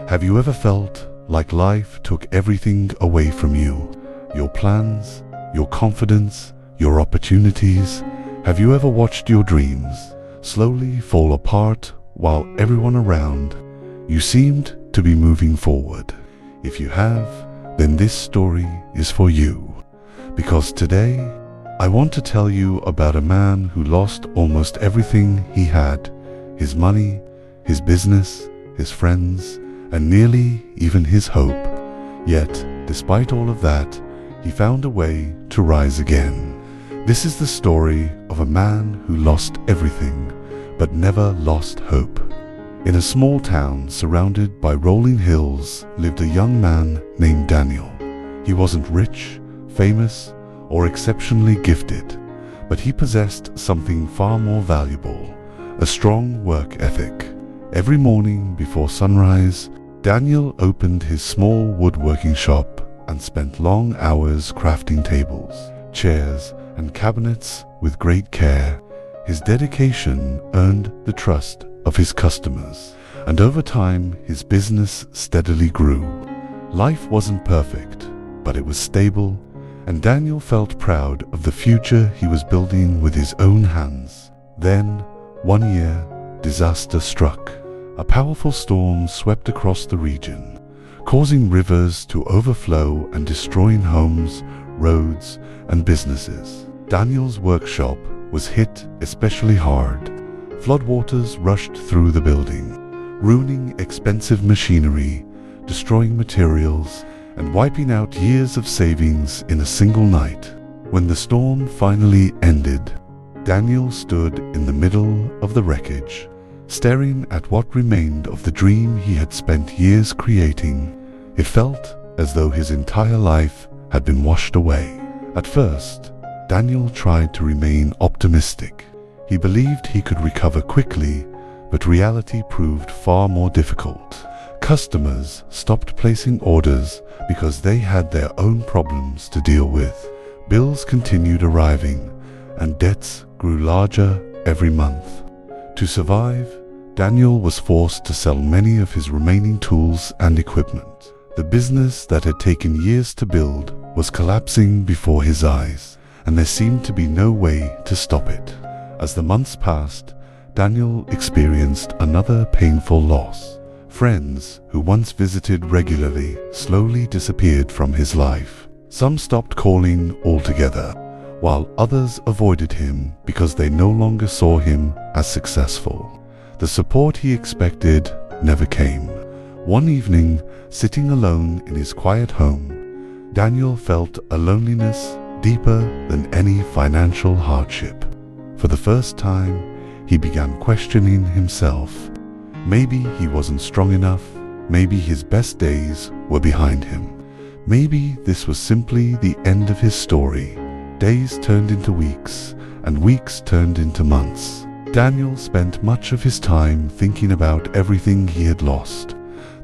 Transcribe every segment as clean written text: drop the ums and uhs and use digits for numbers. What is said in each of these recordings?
Have you ever felt like life took everything away from you? Your plans, your confidence, your opportunities? Have you ever watched your dreams slowly fall apart while everyone around you seemed to be moving forward? If you have, then this story is for you. Because today, I want to tell you about a man who lost almost everything he had: his money, his business, his friends, and nearly even his hope. Yet, despite all of that, he found a way to rise again. This is the story of a man who lost everything, but never lost hope. In a small town surrounded by rolling hills lived a young man named Daniel. He wasn't rich, famous, or exceptionally gifted, but he possessed something far more valuable: a strong work ethic. Every morning before sunrise, Daniel opened his small woodworking shop and spent long hours crafting tables, chairs, and cabinets with great care. His dedication earned the trust of his customers, and over time his business steadily grew. Life wasn't perfect, but it was stable, and Daniel felt proud of the future he was building with his own hands. Then, one year, disaster struck. A powerful storm swept across the region, causing rivers to overflow and destroying homes, roads, and businesses. Daniel's workshop was hit especially hard. Floodwaters rushed through the building, ruining expensive machinery, destroying materials, and wiping out years of savings in a single night. When the storm finally ended, Daniel stood in the middle of the wreckage, staring at what remained of the dream he had spent years creating. It felt as though his entire life had been washed away. At first, Daniel tried to remain optimistic. He believed he could recover quickly, but reality proved far more difficult. Customers stopped placing orders because they had their own problems to deal with. Bills continued arriving, and debts grew larger every month. To survive, Daniel was forced to sell many of his remaining tools and equipment. The business that had taken years to build was collapsing before his eyes, and there seemed to be no way to stop it. As the months passed, Daniel experienced another painful loss. Friends who once visited regularly slowly disappeared from his life. Some stopped calling altogether, while others avoided him because they no longer saw him as successful. The support he expected never came. One evening, sitting alone in his quiet home, Daniel felt a loneliness deeper than any financial hardship. For the first time, he began questioning himself. Maybe he wasn't strong enough. Maybe his best days were behind him. Maybe this was simply the end of his story. Days turned into weeks, and weeks turned into months. Daniel spent much of his time thinking about everything he had lost.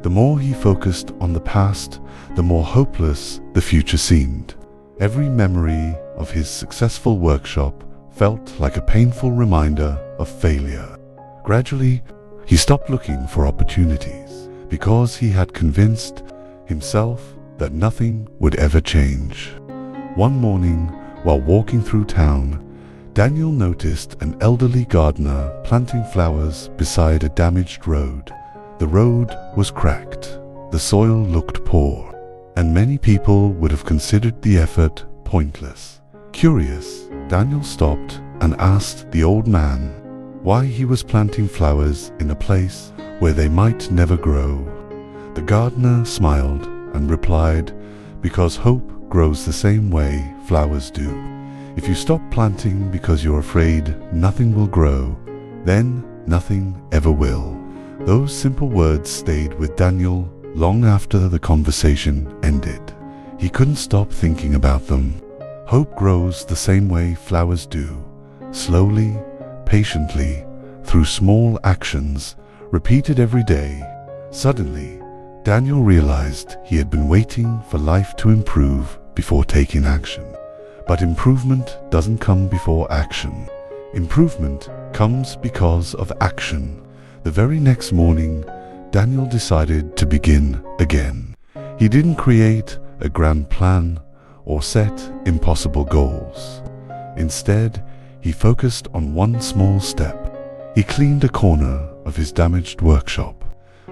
The more he focused on the past, the more hopeless the future seemed. Every memory of his successful workshop felt like a painful reminder of failure. Gradually, he stopped looking for opportunities because he had convinced himself that nothing would ever change. One morning, while walking through town, Daniel noticed an elderly gardener planting flowers beside a damaged road. The road was cracked, the soil looked poor, and many people would have considered the effort pointless. Curious, Daniel stopped and asked the old man why he was planting flowers in a place where they might never grow. The gardener smiled and replied, "Because hope grows the same way flowers do. If you stop planting because you're afraid nothing will grow, then nothing ever will." Those simple words stayed with Daniel long after the conversation ended. He couldn't stop thinking about them. Hope grows the same way flowers do, slowly, patiently, through small actions, repeated every day. Suddenly, Daniel realized he had been waiting for life to improve before taking action. But improvement doesn't come before action. Improvement comes because of action. The very next morning, Daniel decided to begin again. He didn't create a grand plan or set impossible goals. Instead, he focused on one small step. He cleaned a corner of his damaged workshop.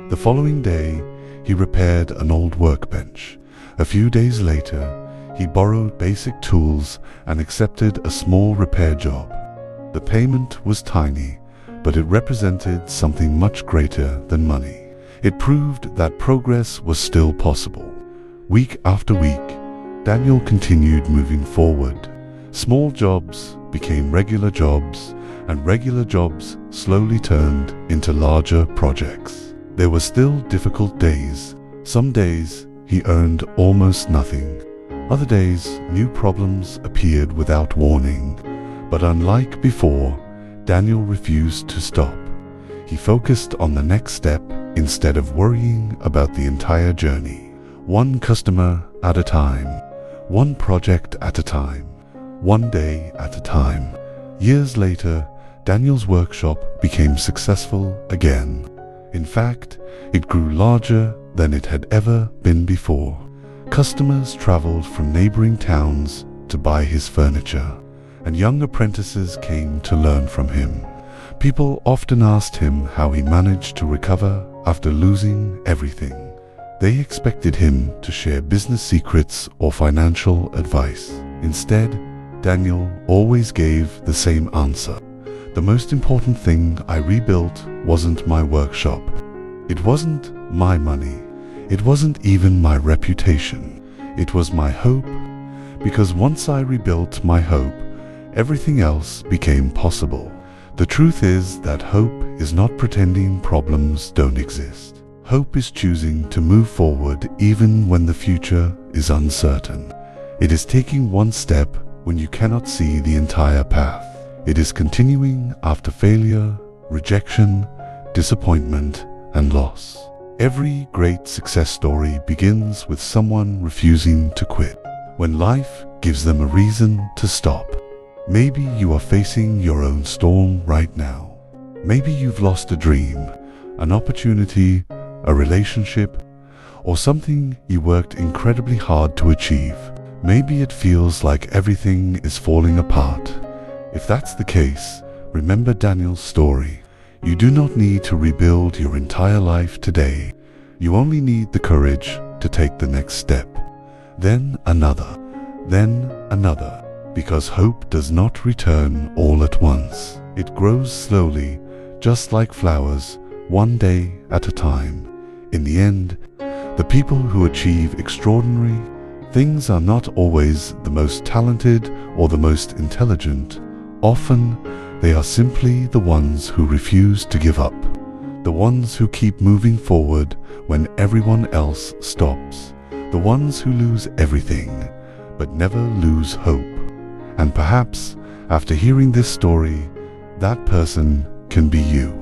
The following day, he repaired an old workbench. A few days later, he borrowed basic tools and accepted a small repair job. The payment was tiny, but it represented something much greater than money. It proved that progress was still possible. Week after week, Daniel continued moving forward. Small jobs became regular jobs, and regular jobs slowly turned into larger projects. There were still difficult days. Some days he earned almost nothing. Other days, new problems appeared without warning. But unlike before, Daniel refused to stop. He focused on the next step instead of worrying about the entire journey. One customer at a time, one project at a time, one day at a time. Years later, Daniel's workshop became successful again. In fact, it grew larger than it had ever been before. Customers traveled from neighboring towns to buy his furniture, and young apprentices came to learn from him. People often asked him how he managed to recover after losing everything. They expected him to share business secrets or financial advice. Instead, Daniel always gave the same answer. The most important thing I rebuilt wasn't my workshop. It wasn't my money. It wasn't even my reputation. It was my hope, because once I rebuilt my hope, everything else became possible. The truth is that hope is not pretending problems don't exist. Hope is choosing to move forward even when the future is uncertain. It is taking one step when you cannot see the entire path. It is continuing after failure, rejection, disappointment, and loss. Every great success story begins with someone refusing to quit when life gives them a reason to stop. Maybe you are facing your own storm right now. Maybe you've lost a dream, an opportunity, a relationship, or something you worked incredibly hard to achieve. Maybe it feels like everything is falling apart. If that's the case, remember Daniel's story. You do not need to rebuild your entire life today. You only need the courage to take the next step. Then another, because hope does not return all at once. It grows slowly, just like flowers, one day at a time. In the end, the people who achieve extraordinary things are not always the most talented or the most intelligent. Often, they are simply the ones who refuse to give up, the ones who keep moving forward when everyone else stops, the ones who lose everything, but never lose hope. And perhaps, after hearing this story, that person can be you.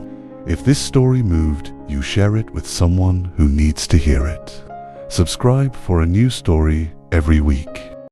If this story moved you, share it with someone who needs to hear it. Subscribe for a new story every week.